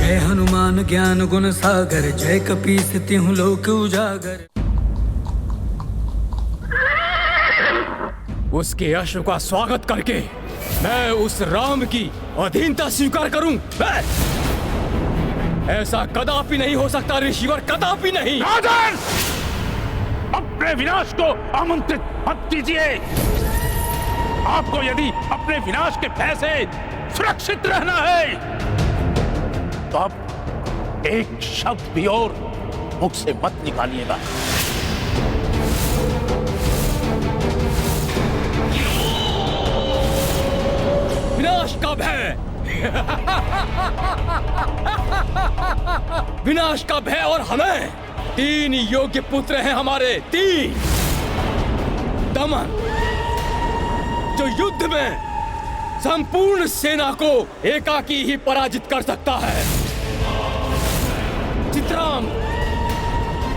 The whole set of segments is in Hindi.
जय हनुमान ज्ञान गुण सागर, जय कपीस तिहुँ लोक उजागर। उसके अश्व का स्वागत करके मैं उस राम की अधीनता स्वीकार करूं? ऐसा कदापि नहीं हो सकता ऋषिवर, कदापि नहीं। राजन, अपने विनाश को आमंत्रित मत कीजिए। आपको यदि अपने विनाश के भय से सुरक्षित रहना है तो आप एक शब्द भी और मुख से मत निकालिएगा। विनाश का भय विनाश का भय, और हमें 3 योग्य पुत्र हैं हमारे, 3। दमन, जो युद्ध में संपूर्ण सेना को एकाकी ही पराजित कर सकता है। चित्रांग,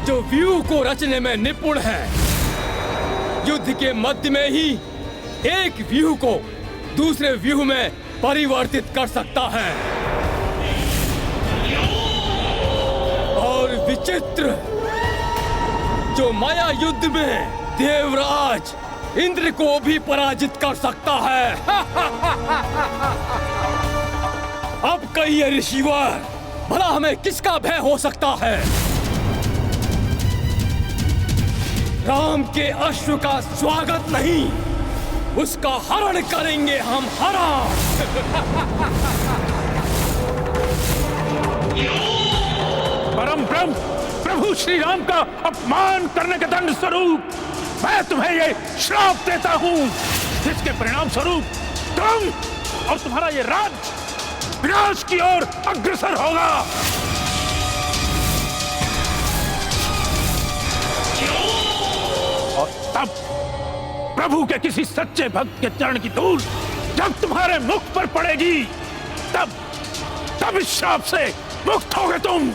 जो व्यूह को रचने में निपुण है, युद्ध के मध्य में ही एक व्यूह को दूसरे व्यूह में परिवर्तित कर सकता है। और विचित्र, जो माया युद्ध में देवराज इंद्र को भी पराजित कर सकता है। अब कहिए ऋषिवर, भला हमें किसका भय हो सकता है? राम के अश्व का स्वागत नहीं, उसका हरण करेंगे हम, हरण। परम ब्रह्म प्रभु श्री राम का अपमान करने के दंड स्वरूप मैं तुम्हें ये श्राप देता हूँ, जिसके परिणाम स्वरूप तुम और तुम्हारा ये राज्य विनाश की ओर अग्रसर होगा। और तब प्रभु के किसी सच्चे भक्त के चरण की धूल जब तुम्हारे मुख पर पड़ेगी, तब इस श्राप से मुक्त होगे तुम।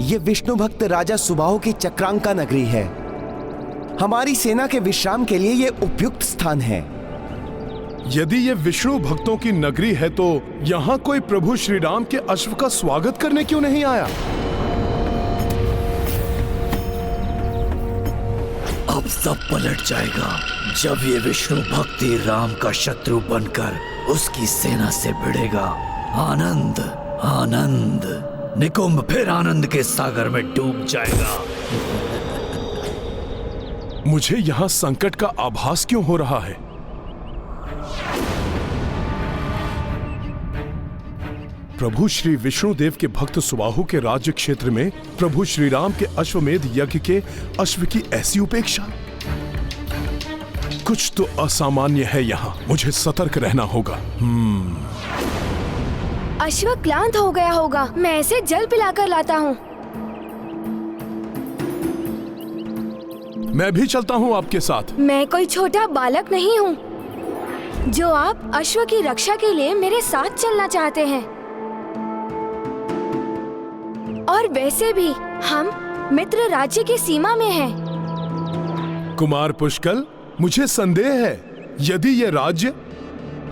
ये विष्णु भक्त राजा सुबाहु की चक्रांका नगरी है। हमारी सेना के विश्राम के लिए ये उपयुक्त स्थान है। यदि ये विष्णु भक्तों की नगरी है तो यहाँ कोई प्रभु श्री राम के अश्व का स्वागत करने क्यों नहीं आया? अब सब पलट जाएगा जब ये विष्णु भक्ति राम का शत्रु बनकर उसकी सेना से भिड़ेगा। आनंद आनंद, निकुंभ फिर आनंद के सागर में डूब जाएगा। मुझे यहाँ संकट का आभास क्यों हो रहा है? प्रभु श्री विष्णुदेव के भक्त सुबाहु के राज्य क्षेत्र में प्रभु श्री राम के अश्वमेध यज्ञ के अश्व की ऐसी उपेक्षा, कुछ तो असामान्य है यहाँ। मुझे सतर्क रहना होगा। अश्व क्लांत हो गया होगा, मैं इसे जल पिलाकर लाता हूँ। मैं भी चलता हूँ आपके साथ। मैं कोई छोटा बालक नहीं हूँ जो आप अश्व की रक्षा के लिए मेरे साथ चलना चाहते हैं। और वैसे भी हम मित्र राज्य की सीमा में हैं। कुमार पुष्कल, मुझे संदेह है यदि ये राज्य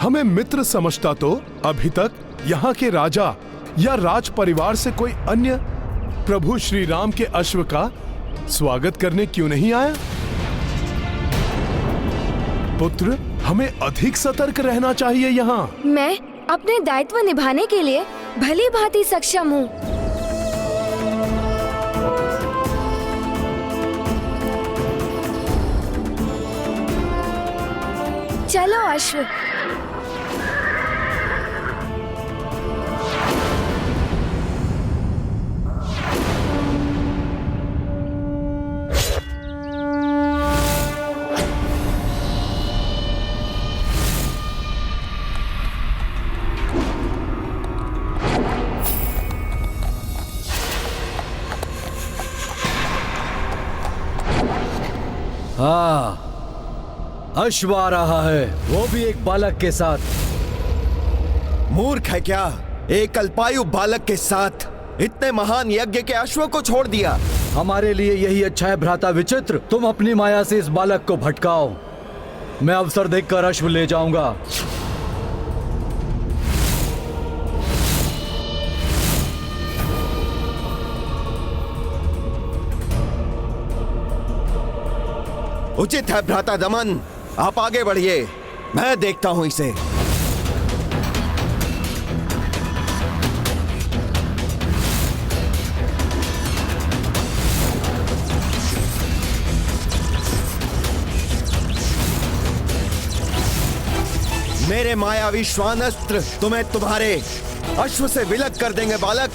हमें मित्र समझता तो अभी तक यहाँ के राजा या राज परिवार से कोई अन्य प्रभु श्री राम के अश्व का स्वागत करने क्यों नहीं आया? पुत्र, हमें अधिक सतर्क रहना चाहिए यहाँ। मैं अपने दायित्व निभाने के लिए भली भांति सक्षम हूँ। चलो अश्व। अश्व आ रहा है, वो भी एक बालक के साथ। मूर्ख है क्या? एक अल्पायु बालक के साथ इतने महान यज्ञ के अश्व को छोड़ दिया। हमारे लिए यही अच्छा है भ्राता विचित्र। तुम अपनी माया से इस बालक को भटकाओ, मैं अवसर देखकर अश्व ले जाऊंगा। उचित है भ्राता दमन, आप आगे बढ़िए, मैं देखता हूं इसे। मेरे मायावी श्वान अस्त्र तुम्हें तुम्हारे अश्व से विलग कर देंगे बालक।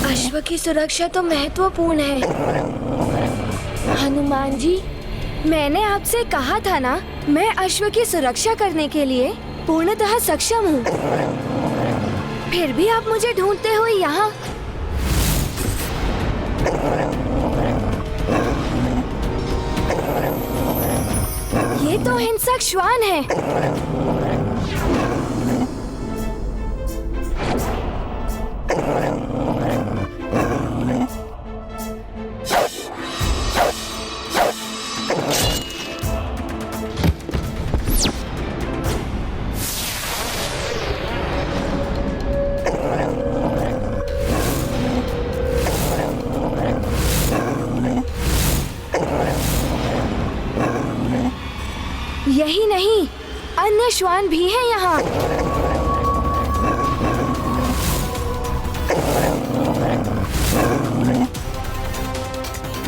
अश्व की सुरक्षा तो महत्वपूर्ण है। हनुमान जी, मैंने आपसे कहा था ना, मैं अश्व की सुरक्षा करने के लिए पूर्णतः सक्षम हूँ। फिर भी आप मुझे ढूंढते हुए यहाँ। ये तो हिंसक श्वान है। यही नहीं, अन्य श्वान भी हैं यहाँ।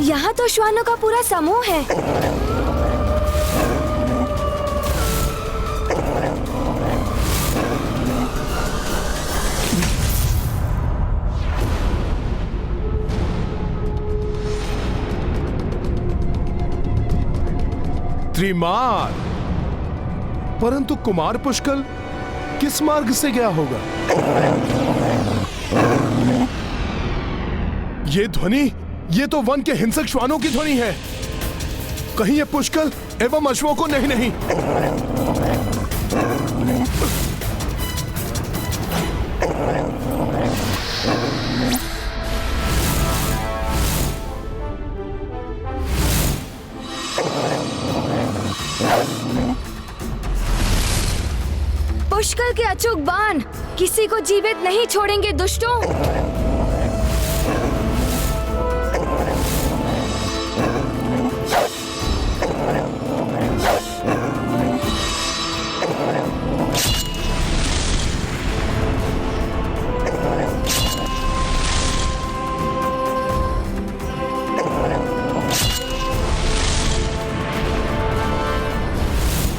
यहाँ तो श्वानों का पूरा समूह है। त्रिमार, परंतु कुमार पुष्कल किस मार्ग से गया होगा? ये ध्वनि, ये तो वन के हिंसक श्वानों की ध्वनि है। कहीं ये पुष्कल एवं अश्वों को नहीं। पुष्कर के अचूक बाण किसी को जीवित नहीं छोड़ेंगे दुष्टों।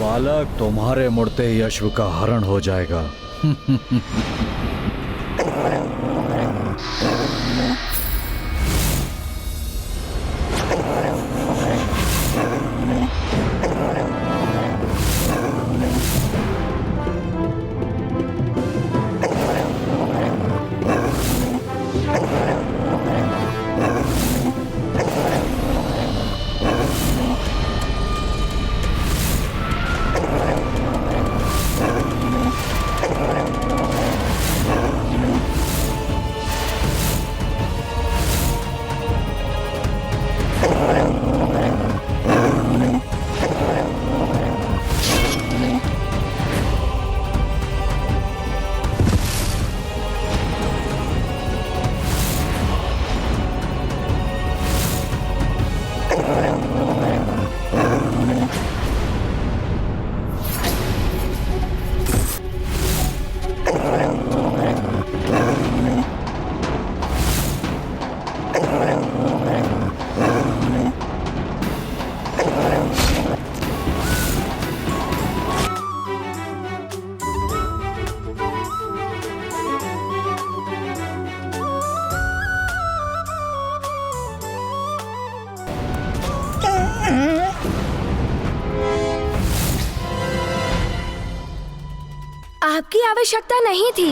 बालक, तुम्हारे मुड़ते ही अश्व का हरण हो जाएगा। आपकी आवश्यकता नहीं थी।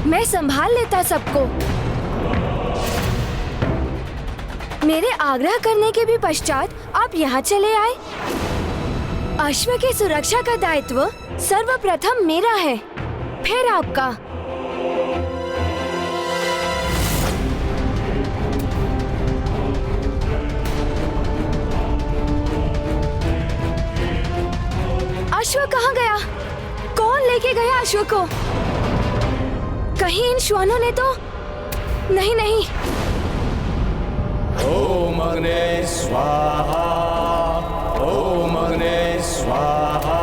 मैं संभाल लेता सबको। मेरे आग्रह करने के भी पश्चात आप यहाँ चले आए। अश्व की सुरक्षा का दायित्व सर्वप्रथम मेरा है, फिर आपका। अश्व कहाँ गया? कौन लेके गया अश्व को? कहीं इन श्वानों ने तो नहीं। ओम अग्ने स्वाहा, ओम अग्ने स्वाहा।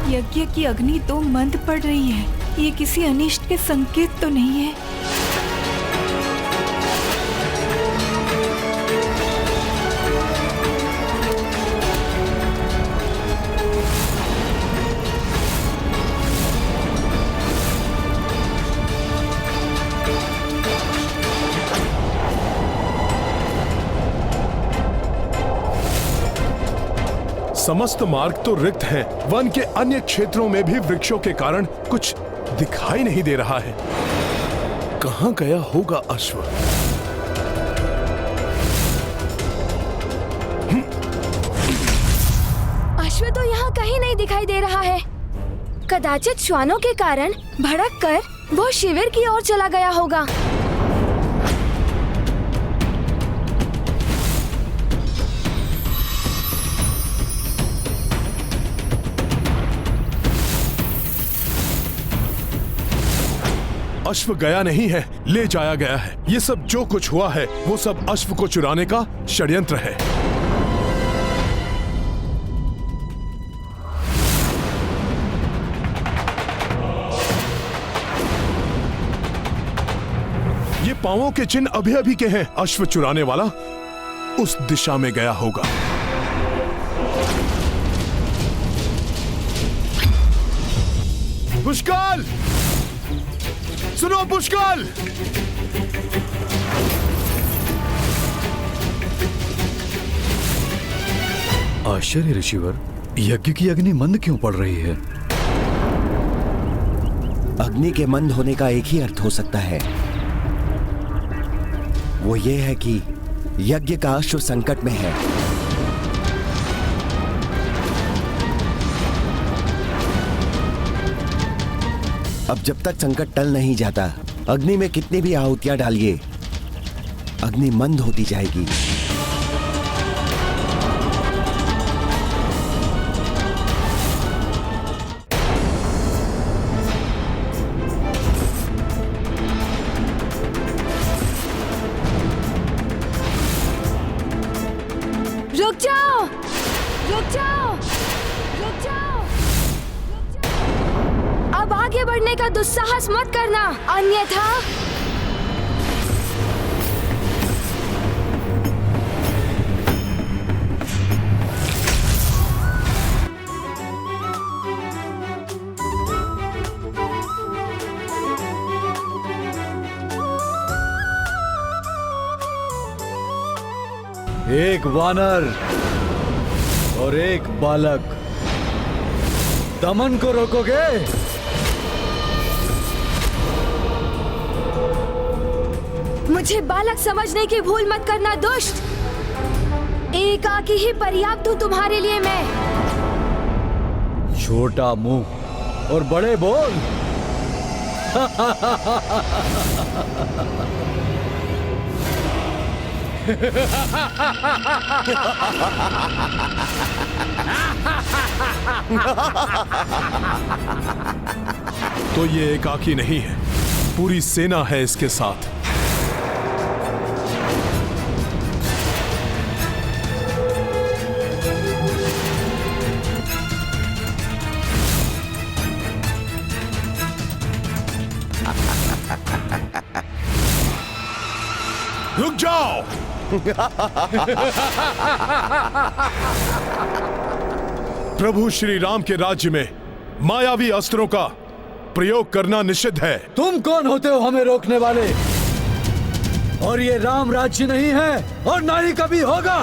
यज्ञ की अग्नि तो मंद पड़ रही है। ये किसी अनिष्ट के संकेत तो नहीं है? समस्त मार्ग तो रिक्त हैं। वन के अन्य क्षेत्रों में भी वृक्षों के कारण कुछ दिखाई नहीं दे रहा है। कहां गया होगा अश्व? अश्व तो यहाँ कहीं नहीं दिखाई दे रहा है। कदाचित श्वानों के कारण भड़क कर वो शिविर की ओर चला गया होगा। अश्व गया नहीं है, ले जाया गया है। ये सब जो कुछ हुआ है वो सब अश्व को चुराने का षड्यंत्र है। ये पांवों के चिन्ह अभी अभी के हैं। अश्व चुराने वाला उस दिशा में गया होगा। पुष्कल, सुनो पुष्कल! आश्चर्य ऋषिवर, यज्ञ की अग्नि मंद क्यों पड़ रही है? अग्नि के मंद होने का एक ही अर्थ हो सकता है। वो ये है कि यज्ञ का अश्व संकट में है। अब जब तक संकट टल नहीं जाता, अग्नि में कितनी भी आहुतियां डालिए, अग्नि मंद होती जाएगी। रुक जाओ, रुक जाओ, रुक जाओ, रुक जाओ। अब आगे बढ़ने का दुस्साहस मत करना, अन्यथा एक वानर और एक बालक, दमन को रोकोगे? मुझे बालक समझने की भूल मत करना दुष्ट। एकाकी ही पर्याप्त हूँ तुम्हारे लिए मैं। छोटा मुंह और बड़े बोल। तो ये एकाकी नहीं है, पूरी सेना है इसके साथ। रुक जाओ! प्रभु श्री राम के राज्य में मायावी अस्त्रों का प्रयोग करना निषिद्ध है। तुम कौन होते हो हमें रोकने वाले? और ये राम राज्य नहीं है और ना ही कभी होगा।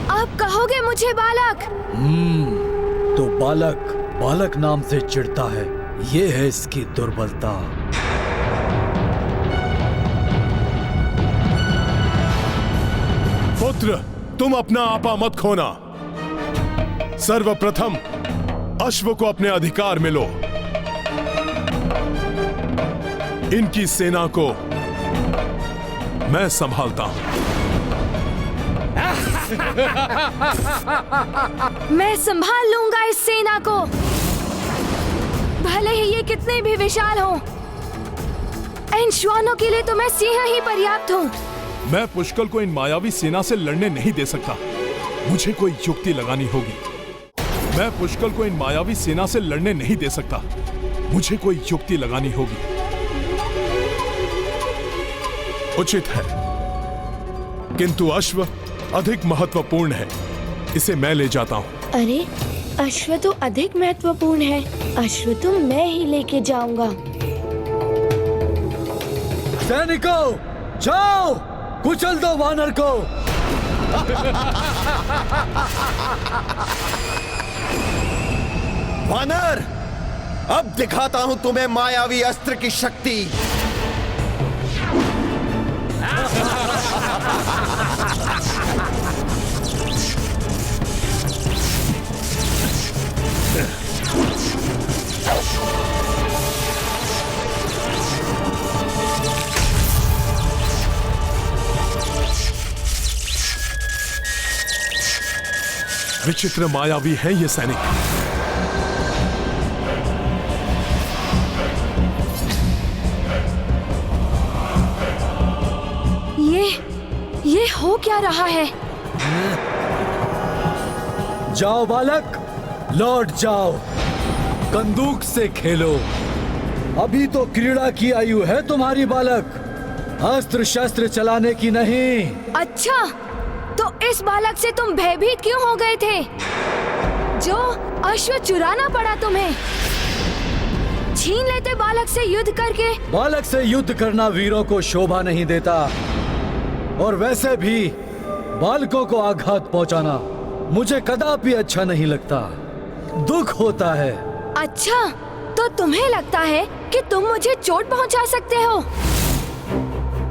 आप कहोगे मुझे बालक? तो बालक बालक नाम से चिढ़ता है, ये है इसकी दुर्बलता। पुत्र, तुम अपना आपा मत खोना। सर्वप्रथम अश्व को अपने अधिकार में लो। इनकी सेना को मैं संभालता हूं। मैं संभाल लूंगा इस सेना को, भले ही ये कितने भी विशाल हो। इन श्वानों के लिए तो मैं सिंह ही पर्याप्त हूँ। मैं पुष्कल को इन मायावी सेना से लड़ने नहीं दे सकता। मुझे कोई युक्ति लगानी होगी। मैं पुष्कल को इन मायावी सेना से लड़ने नहीं दे सकता। मुझे कोई युक्ति लगानी होगी। उचित है, किंतु अश्व अधिक महत्वपूर्ण है। इसे मैं ले जाता हूँ। अरे, अश्व तो अधिक महत्वपूर्ण है। अश्व तो मैं ही लेके जाऊंगा। सैनिकों, जाओ, कुचल दो वानर को। वानर, अब दिखाता हूं तुम्हें मायावी अस्त्र की शक्ति। विचित्र मायावी है ये सैनिक। ये हो क्या रहा है? जाओ बालक, लौट जाओ, बंदूक से खेलो। अभी तो क्रीड़ा की आयु है तुम्हारी बालक, अस्त्र शस्त्र चलाने की नहीं। अच्छा, तो इस बालक से तुम भयभीत क्यों हो गए थे? जो अश्व चुराना पड़ा तुम्हें। छीन लेते बालक से युद्ध करके। बालक से युद्ध करना वीरों को शोभा नहीं देता, और वैसे भी बालकों को आघात पहुंचाना मुझे कदापि अच्छा नहीं लगता। दुख होता है। अच्छा, तो तुम्हें लगता है कि तुम मुझे चोट पहुंचा सकते हो?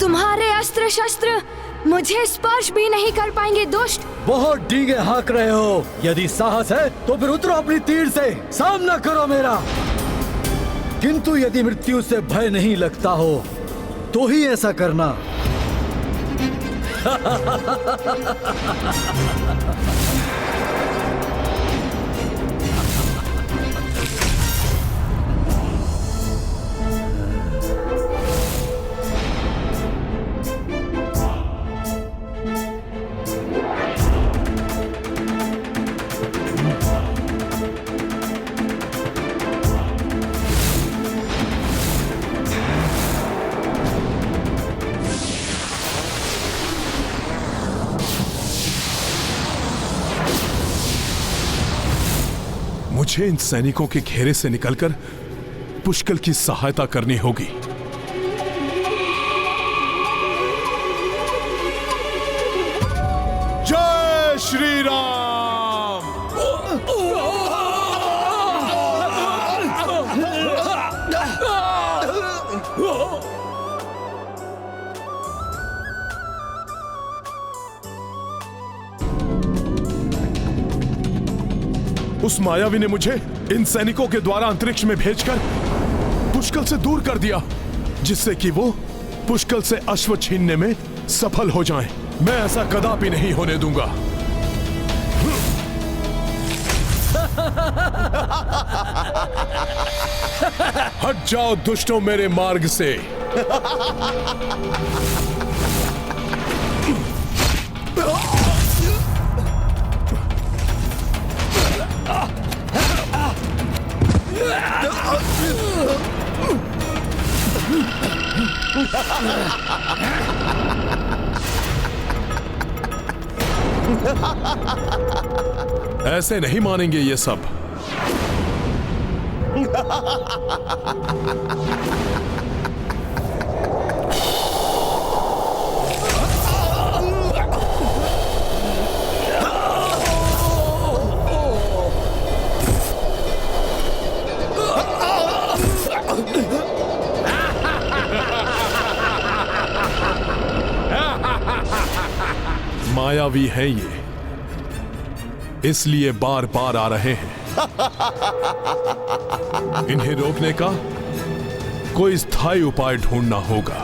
तुम्हारे अस्त्र शस्त्र मुझे स्पर्श भी नहीं कर पाएंगे दुष्ट। बहुत डींगे हाँक रहे हो। यदि साहस है तो फिर उतरो अपनी तीर से, सामना करो मेरा। किंतु यदि मृत्यु से भय नहीं लगता हो तो ही ऐसा करना। मुझे इन सैनिकों के घेरे से निकलकर पुष्कल की सहायता करनी होगी। जय श्री राम। उस मायावी ने मुझे इन सैनिकों के द्वारा अंतरिक्ष में भेजकर पुष्कल से दूर कर दिया, जिससे कि वो पुष्कल से अश्व छीनने में सफल हो जाएं। मैं ऐसा कदापि नहीं होने दूंगा। हट जाओ दुष्टों मेरे मार्ग से। ऐसे नहीं मानेंगे ये सब। मायावी हैं ये, इसलिए बार बार आ रहे हैं। इन्हें रोकने का कोई स्थायी उपाय ढूंढना होगा।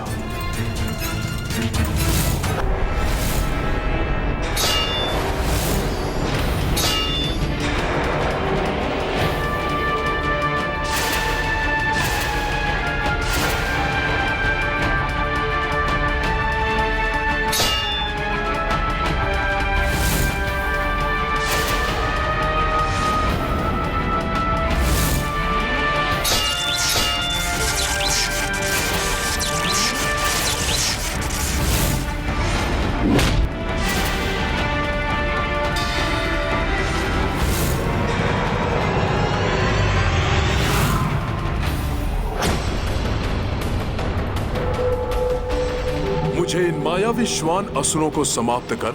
मुझे इन मायावी श्वान असुरों को समाप्त कर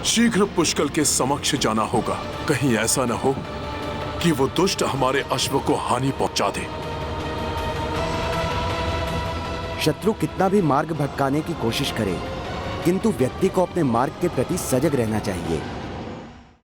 शीघ्र पुष्कल के समक्ष जाना होगा। कहीं ऐसा न हो कि वो दुष्ट हमारे अश्व को हानि पहुंचा दे। शत्रु कितना भी मार्ग भटकाने की कोशिश करे, किंतु व्यक्ति को अपने मार्ग के प्रति सजग रहना चाहिए।